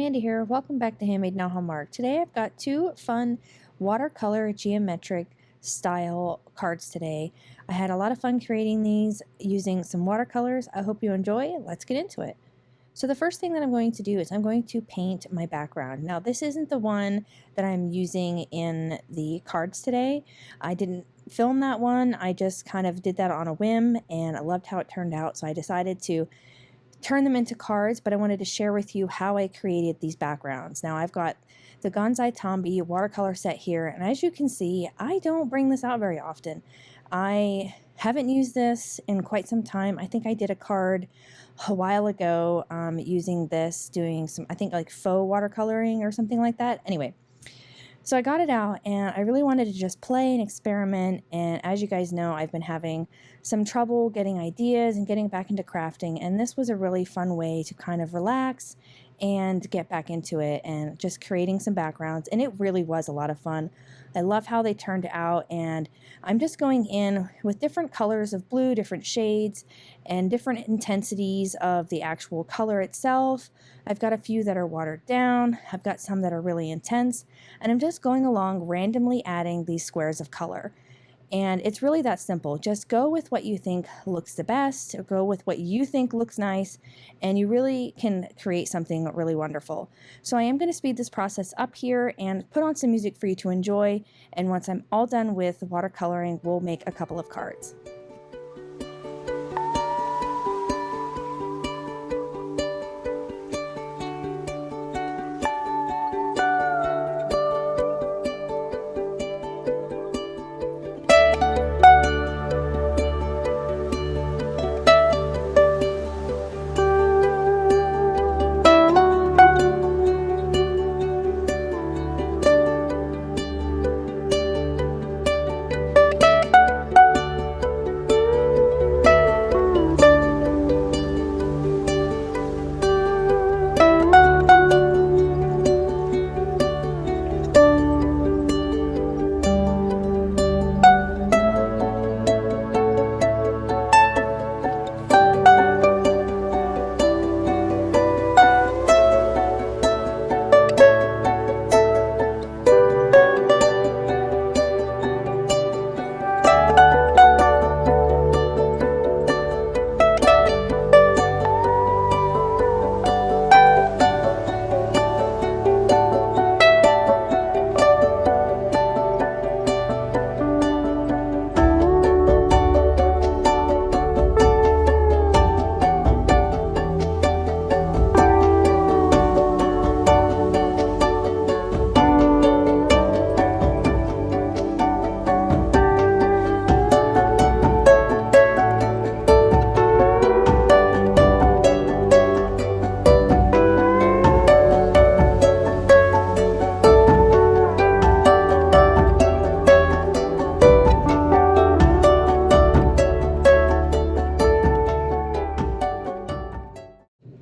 Amanda here. Welcome back to Handmade Now Hallmark. Today I've got two fun watercolor geometric style cards today. I had a lot of fun creating these using some watercolors. I hope you enjoy. Let's get into it. So the first thing that I'm going to do is I'm going to paint my background. Now this isn't the one that I'm using in the cards today. I didn't film that one. I just kind of did that on a whim and I loved how it turned out. So I decided to turn them into cards, but I wanted to share with you how I created these backgrounds. Now I've got the Gansai Tambi watercolor set here, and as you can see, I don't bring this out very often. I haven't used this in quite some time. I think I did a card a while ago using this, doing some, I think like faux watercoloring or something like that. Anyway, so I got it out and I really wanted to just play and experiment, and as you guys know, I've been having some trouble getting ideas and getting back into crafting, and this was a really fun way to kind of relax and get back into it and just creating some backgrounds, and it really was a lot of fun. I love how they turned out, and I'm just going in with different colors of blue, different shades, and different intensities of the actual color itself. I've got a few that are watered down, I've got some that are really intense, and I'm just going along randomly adding these squares of color. And it's really that simple. Just go with what you think looks the best, or go with what you think looks nice, and you really can create something really wonderful. So I am going to speed this process up here and put on some music for you to enjoy, and once I'm all done with watercoloring, we'll make a couple of cards.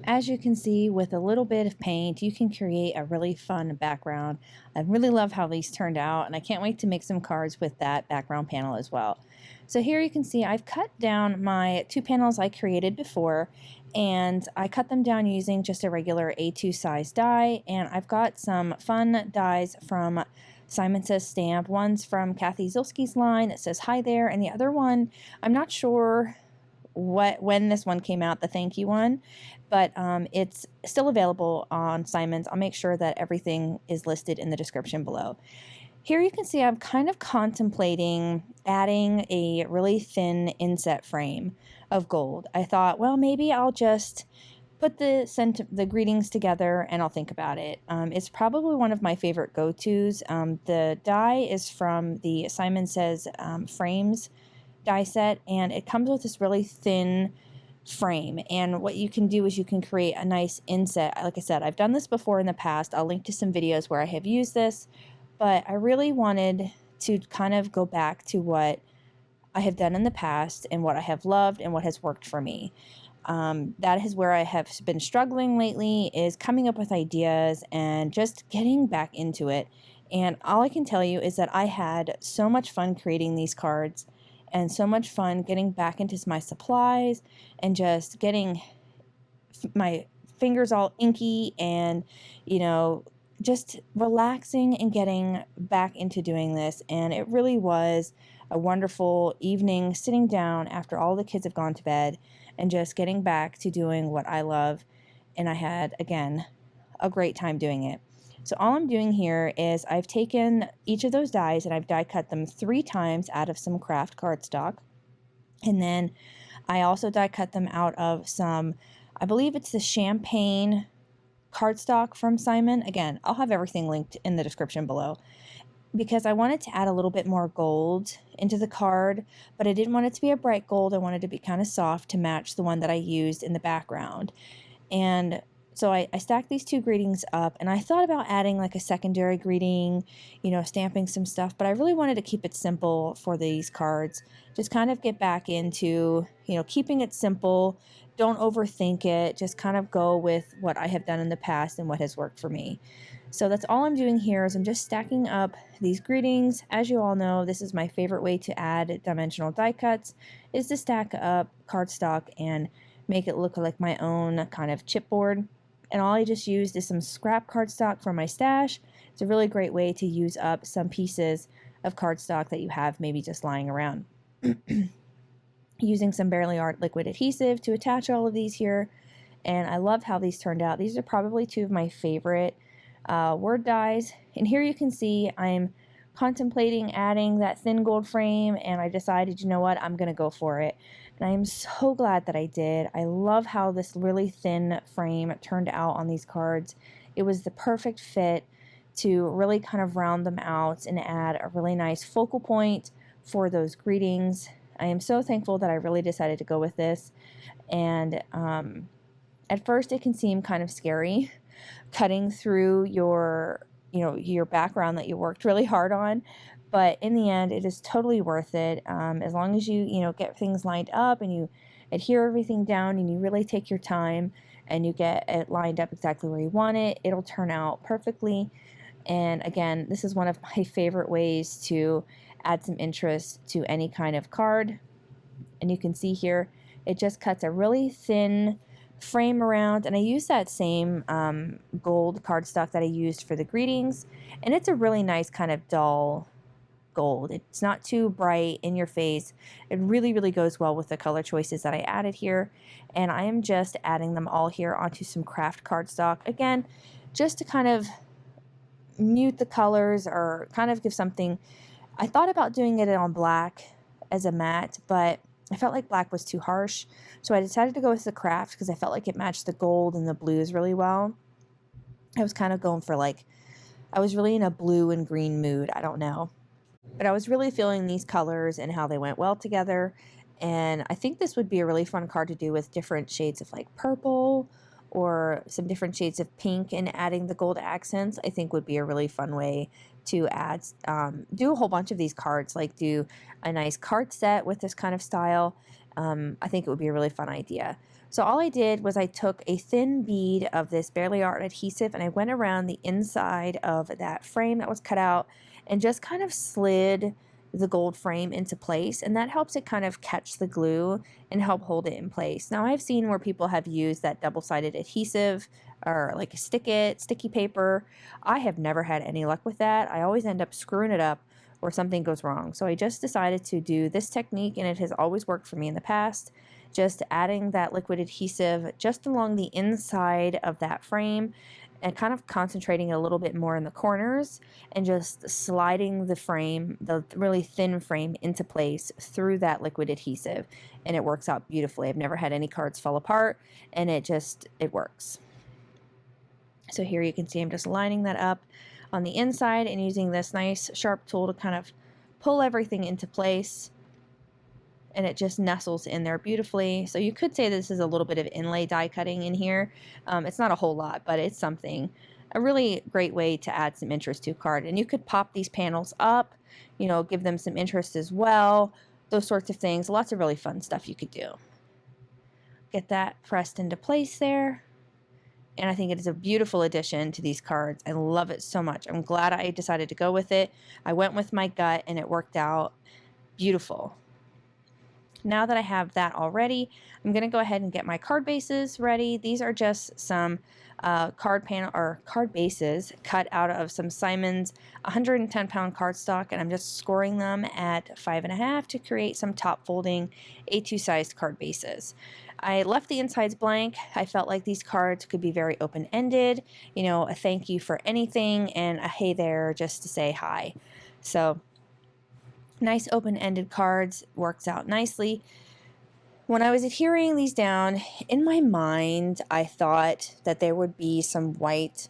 As you can see, with a little bit of paint, you can create a really fun background. I really love how these turned out, and I can't wait to make some cards with that background panel as well. So here you can see I've cut down my two panels I created before, and I cut them down using just a regular A2 size die, and I've got some fun dies from Simon Says Stamp. One's from Kathy Zilski's line that says hi there, and the other one, I'm not sure when this one came out, the thank you one, but it's still available on Simon's. I'll make sure that everything is listed in the description below. Here you can see I'm kind of contemplating adding a really thin inset frame of gold. I thought, well, maybe I'll just put the greetings together and I'll think about it. It's probably one of my favorite go-tos. The die is from the Simon Says Frames die set, and it comes with this really thin frame, and what you can do is you can create a nice inset. Like I said, I've done this before in the past. I'll link to some videos where I have used this, but I really wanted to kind of go back to what I have done in the past and what I have loved and what has worked for me. That is where I have been struggling lately, is coming up with ideas and just getting back into it. And all I can tell you is that I had so much fun creating these cards and so much fun getting back into my supplies and just getting my fingers all inky and, you know, just relaxing and getting back into doing this. And it really was a wonderful evening sitting down after all the kids have gone to bed and just getting back to doing what I love. And I had, again, a great time doing it. So all I'm doing here is I've taken each of those dies and I've die cut them 3 times out of some craft cardstock. And then I also die cut them out of some, I believe it's the champagne cardstock from Simon. Again, I'll have everything linked in the description below, because I wanted to add a little bit more gold into the card, but I didn't want it to be a bright gold. I wanted it to be kind of soft to match the one that I used in the background. And so I stacked these 2 greetings up, and I thought about adding like a secondary greeting, you know, stamping some stuff, but I really wanted to keep it simple for these cards. Just kind of get back into, you know, keeping it simple. Don't overthink it. Just kind of go with what I have done in the past and what has worked for me. So that's all I'm doing here is I'm just stacking up these greetings. As you all know, this is my favorite way to add dimensional die cuts, is to stack up cardstock and make it look like my own kind of chipboard. And all I just used is some scrap cardstock from my stash. It's a really great way to use up some pieces of cardstock that you have maybe just lying around. Using some Barely Art liquid adhesive to attach all of these here. And I love how these turned out. These are probably 2 of my favorite word dies. And here you can see I'm contemplating adding that thin gold frame, and I decided, you know what, I'm going to go for it. And I am so glad that I did. I love how this really thin frame turned out on these cards. It was the perfect fit to really kind of round them out and add a really nice focal point for those greetings. I am so thankful that I really decided to go with this. And at first it can seem kind of scary cutting through your, you know, your background that you worked really hard on, but in the end it is totally worth it. As long as you know, get things lined up and you adhere everything down and you really take your time and you get it lined up exactly where you want it, it'll turn out perfectly. And again, this is one of my favorite ways to add some interest to any kind of card. And you can see here it just cuts a really thin frame around, and I use that same gold cardstock that I used for the greetings, and it's a really nice kind of dull gold. It's not too bright in your face. It really goes well with the color choices that I added here, and I am just adding them all here onto some craft cardstock, again just to kind of mute the colors or kind of give something. I thought about doing it on black as a matte, but I felt like black was too harsh, so I decided to go with the craft because I felt like it matched the gold and the blues really well. I was kind of going for, like, I was really in a blue and green mood, I don't know. But I was really feeling these colors and how they went well together, and I think this would be a really fun card to do with different shades of like purple or some different shades of pink, and adding the gold accents I think would be a really fun way to add, do a whole bunch of these cards, like do a nice card set with this kind of style. I think it would be a really fun idea. So all I did was I took a thin bead of this Barely Art adhesive and I went around the inside of that frame that was cut out and just kind of slid the gold frame into place, and that helps it kind of catch the glue and help hold it in place. Now I've seen where people have used that double-sided adhesive or like a sticky paper. I have never had any luck with that. I always end up screwing it up or something goes wrong. So I just decided to do this technique, and it has always worked for me in the past. Just adding that liquid adhesive just along the inside of that frame and kind of concentrating a little bit more in the corners and just sliding the frame, the really thin frame, into place through that liquid adhesive, and it works out beautifully. I've never had any cards fall apart, and it works. So here you can see I'm just lining that up on the inside and using this nice sharp tool to kind of pull everything into place, and it just nestles in there beautifully. So you could say this is a little bit of inlay die cutting in here. It's not a whole lot, but it's something. A really great way to add some interest to a card. And you could pop these panels up, you know, give them some interest as well. Those sorts of things. Lots of really fun stuff you could do. Get that pressed into place there. And I think it is a beautiful addition to these cards. I love it so much. I'm glad I decided to go with it. I went with my gut and it worked out beautiful. now that I have that all ready, I'm going to go ahead and get my card bases ready. These are just some card bases cut out of some Simon's 110-pound cardstock, and I'm just scoring them at 5.5 to create some top folding A2 sized card bases. I left the insides blank. I felt like these cards could be very open-ended, you know, a thank you for anything and a hey there just to say hi. So nice open-ended cards, works out nicely. When I was adhering these down, in my mind, I thought that there would be some white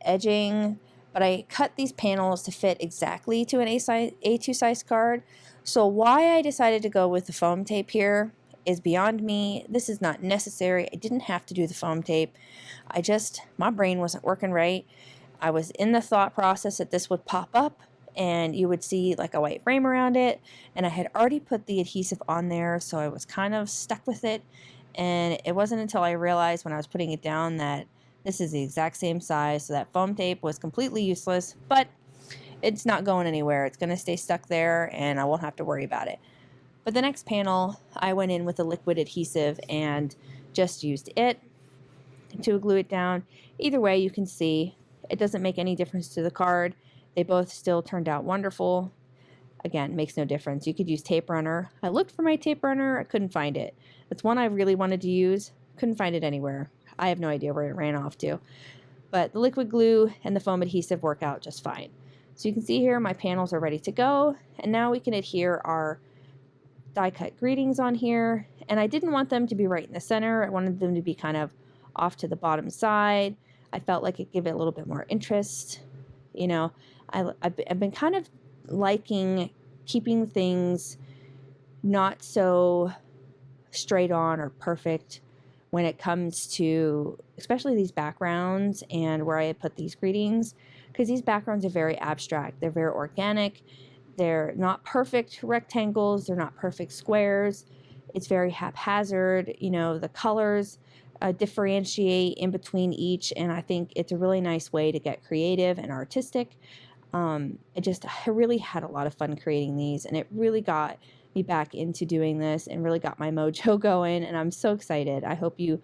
edging, but I cut these panels to fit exactly to an A2 size card. So why I decided to go with the foam tape here is beyond me. This is not necessary. I didn't have to do the foam tape. My brain wasn't working right. I was in the thought process that this would pop up and you would see like a white frame around it, and I had already put the adhesive on there, so I was kind of stuck with it. And it wasn't until I realized when I was putting it down that this is the exact same size, so that foam tape was completely useless, but it's not going anywhere. It's going to stay stuck there and I won't have to worry about it. But the next panel, I went in with a liquid adhesive and just used it to glue it down. Either way, you can see it doesn't make any difference to the card. They both still turned out wonderful. Again, makes no difference. You could use tape runner. I looked for my tape runner. I couldn't find it. It's one I really wanted to use. Couldn't find it anywhere. I have no idea where it ran off to. But the liquid glue and the foam adhesive work out just fine. So you can see here my panels are ready to go. And now we can adhere our die cut greetings on here. And I didn't want them to be right in the center. I wanted them to be kind of off to the bottom side. I felt like it gave it a little bit more interest. You know, I've been kind of liking keeping things not so straight on or perfect when it comes to especially these backgrounds and where I put these greetings, because these backgrounds are very abstract. They're very organic. They're not perfect rectangles. They're not perfect squares. It's very haphazard. You know, the colors differentiate in between each, and I think it's a really nice way to get creative and artistic. I really had a lot of fun creating these, and it really got me back into doing this and really got my mojo going, and I'm so excited. I hope you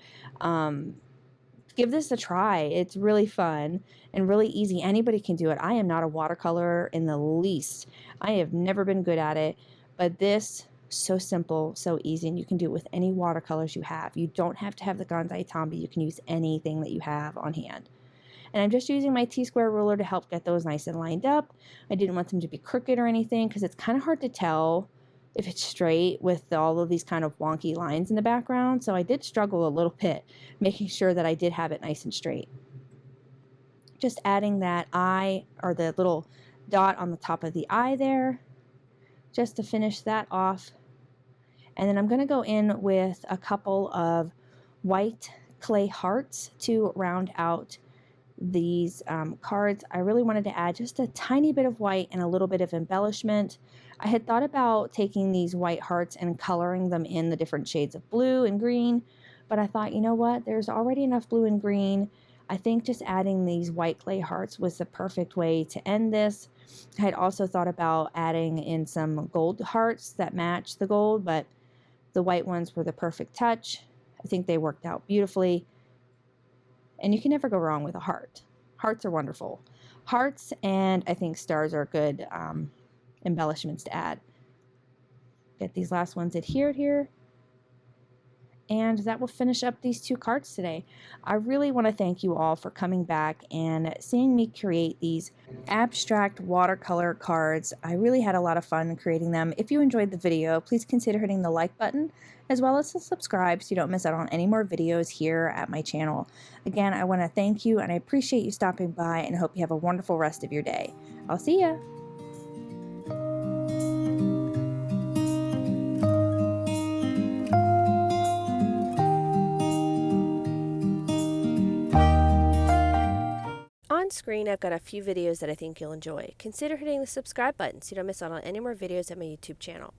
give this a try. It's really fun and really easy. Anybody can do it. I am not a watercolorer in the least. I have never been good at it, but this, so simple, so easy, and you can do it with any watercolors you have. You don't have to have the Gansai Tambi. You can use anything that you have on hand. And I'm just using my T-square ruler to help get those nice and lined up. I didn't want them to be crooked or anything because it's kind of hard to tell if it's straight with all of these kind of wonky lines in the background. So I did struggle a little bit making sure that I did have it nice and straight. Just adding that eye, or the little dot on the top of the eye there, just to finish that off. And then I'm going to go in with a couple of white clay hearts to round out these cards. I really wanted to add just a tiny bit of white and a little bit of embellishment. I had thought about taking these white hearts and coloring them in the different shades of blue and green, but I thought, you know what, there's already enough blue and green. I think just adding these white clay hearts was the perfect way to end this. I had also thought about adding in some gold hearts that match the gold, but the white ones were the perfect touch. I think they worked out beautifully. And you can never go wrong with a heart. Hearts are wonderful. Hearts, and I think stars are good embellishments to add. Get these last ones adhered here. And that will finish up these two cards today. I really want to thank you all for coming back and seeing me create these abstract watercolor cards. I really had a lot of fun creating them. If you enjoyed the video, please consider hitting the like button as well as to subscribe so you don't miss out on any more videos here at my channel. Again, I want to thank you and I appreciate you stopping by, and hope you have a wonderful rest of your day. I'll see ya! On screen, I've got a few videos that I think you'll enjoy. Consider hitting the subscribe button so you don't miss out on any more videos at my YouTube channel.